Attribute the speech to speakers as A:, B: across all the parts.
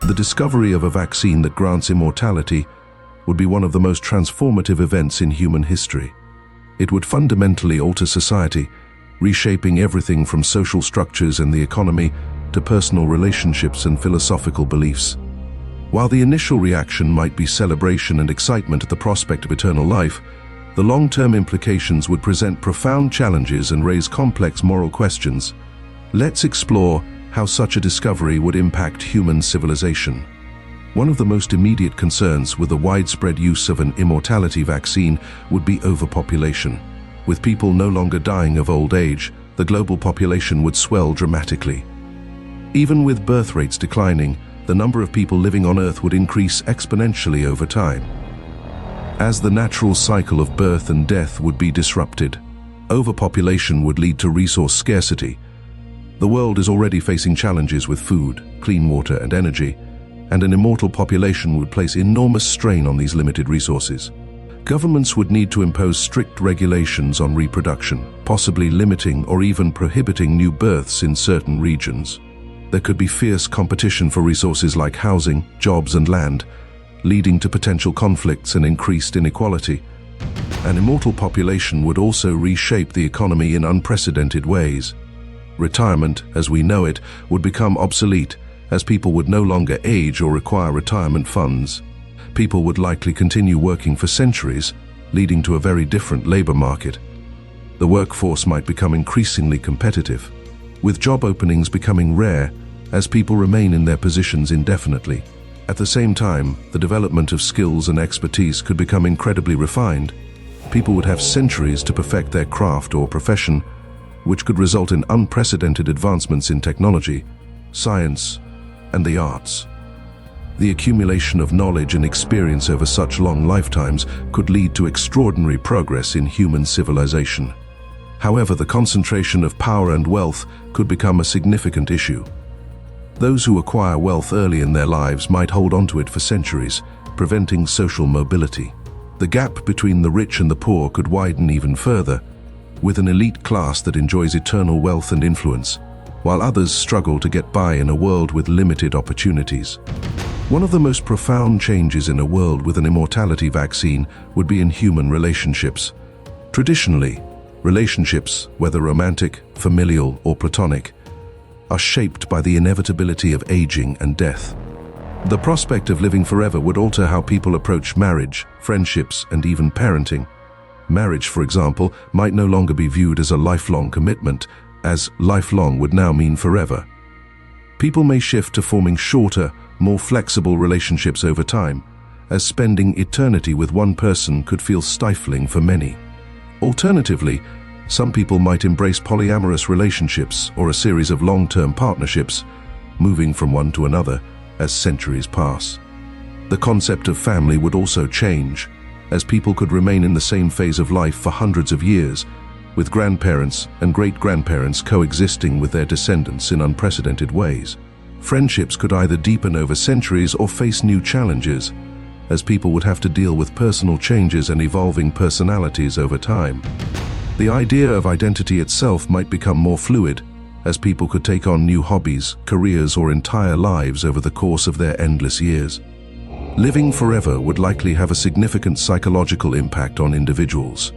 A: The discovery of a vaccine that grants immortality would be one of the most transformative events in human history. It would fundamentally alter society, reshaping everything from social structures and the economy to personal relationships and philosophical beliefs. While the initial reaction might be celebration and excitement at the prospect of eternal life, the long-term implications would present profound challenges and raise complex moral questions. Let's explore how such a discovery would impact human civilization. One of the most immediate concerns with the widespread use of an immortality vaccine would be overpopulation. With people no longer dying of old age, the global population would swell dramatically. Even with birth rates declining, the number of people living on Earth would increase exponentially over time. As the natural cycle of birth and death would be disrupted, overpopulation would lead to resource scarcity. The world is already facing challenges with food, clean water, and energy, and an immortal population would place enormous strain on these limited resources. Governments would need to impose strict regulations on reproduction, possibly limiting or even prohibiting new births in certain regions. There could be fierce competition for resources like housing, jobs, and land, leading to potential conflicts and increased inequality. An immortal population would also reshape the economy in unprecedented ways. Retirement, as we know it, would become obsolete, as people would no longer age or require retirement funds. People would likely continue working for centuries, leading to a very different labor market. The workforce might become increasingly competitive, with job openings becoming rare as people remain in their positions indefinitely. At the same time, the development of skills and expertise could become incredibly refined. People would have centuries to perfect their craft or profession, which could result in unprecedented advancements in technology, science, and the arts. The accumulation of knowledge and experience over such long lifetimes could lead to extraordinary progress in human civilization. However, the concentration of power and wealth could become a significant issue. Those who acquire wealth early in their lives might hold on to it for centuries, preventing social mobility. The gap between the rich and the poor could widen even further, with an elite class that enjoys eternal wealth and influence, while others struggle to get by in a world with limited opportunities. One of the most profound changes in a world with an immortality vaccine would be in human relationships. Traditionally, relationships, whether romantic, familial, or platonic, are shaped by the inevitability of aging and death. The prospect of living forever would alter how people approach marriage, friendships, and even parenting. Marriage, for example, might no longer be viewed as a lifelong commitment, as lifelong would now mean forever. People may shift to forming shorter, more flexible relationships over time, as spending eternity with one person could feel stifling for many. Alternatively, some people might embrace polyamorous relationships or a series of long-term partnerships, moving from one to another as centuries pass. The concept of family would also change, as people could remain in the same phase of life for hundreds of years, with grandparents and great-grandparents coexisting with their descendants in unprecedented ways. Friendships could either deepen over centuries or face new challenges, as people would have to deal with personal changes and evolving personalities over time. The idea of identity itself might become more fluid, as people could take on new hobbies, careers, or entire lives over the course of their endless years. Living forever would likely have a significant psychological impact on individuals.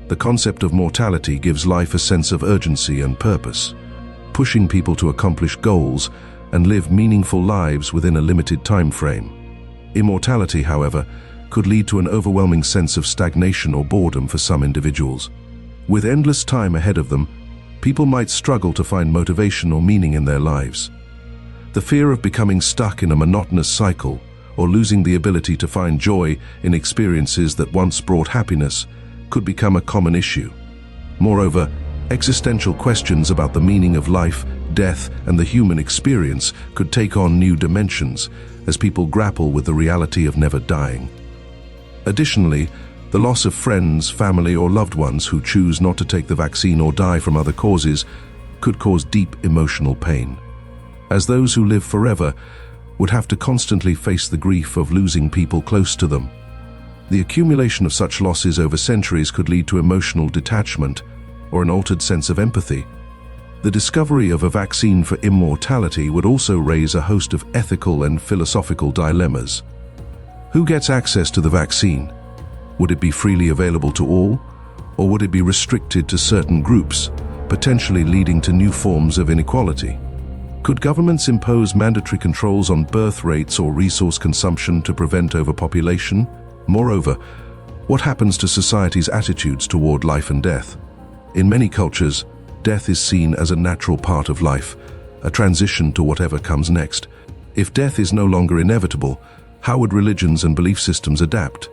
A: The concept of mortality gives life a sense of urgency and purpose, pushing people to accomplish goals and live meaningful lives within a limited time frame. Immortality, however, could lead to an overwhelming sense of stagnation or boredom for some individuals. With endless time ahead of them, people might struggle to find motivation or meaning in their lives. The fear of becoming stuck in a monotonous cycle or losing the ability to find joy in experiences that once brought happiness could become a common issue. Moreover, existential questions about the meaning of life, death, and the human experience could take on new dimensions as people grapple with the reality of never dying. Additionally, the loss of friends, family, or loved ones who choose not to take the vaccine or die from other causes could cause deep emotional pain, as those who live forever would have to constantly face the grief of losing people close to them. The accumulation of such losses over centuries could lead to emotional detachment or an altered sense of empathy. The discovery of a vaccine for immortality would also raise a host of ethical and philosophical dilemmas. Who gets access to the vaccine? Would it be freely available to all, or would it be restricted to certain groups, potentially leading to new forms of inequality? Could governments impose mandatory controls on birth rates or resource consumption to prevent overpopulation? Moreover, what happens to society's attitudes toward life and death? In many cultures, death is seen as a natural part of life, a transition to whatever comes next. If death is no longer inevitable, how would religions and belief systems adapt?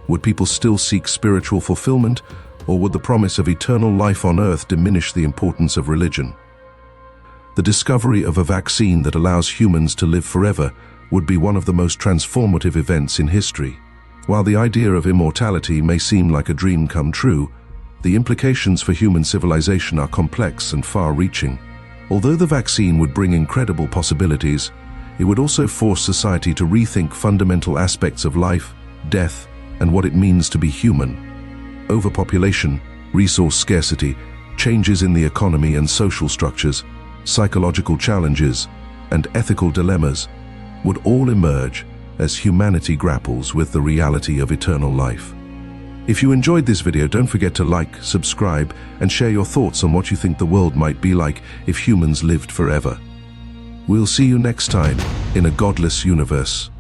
A: Would people still seek spiritual fulfillment, or would the promise of eternal life on earth diminish the importance of religion? The discovery of a vaccine that allows humans to live forever would be one of the most transformative events in history. While the idea of immortality may seem like a dream come true, the implications for human civilization are complex and far-reaching. Although the vaccine would bring incredible possibilities, it would also force society to rethink fundamental aspects of life, death, and what it means to be human. Overpopulation, resource scarcity, changes in the economy and social structures, psychological challenges, and ethical dilemmas would all emerge as humanity grapples with the reality of eternal life. If you enjoyed this video, don't forget to like, subscribe, and share your thoughts on what you think the world might be like if humans lived forever. We'll see you next time in a godless universe.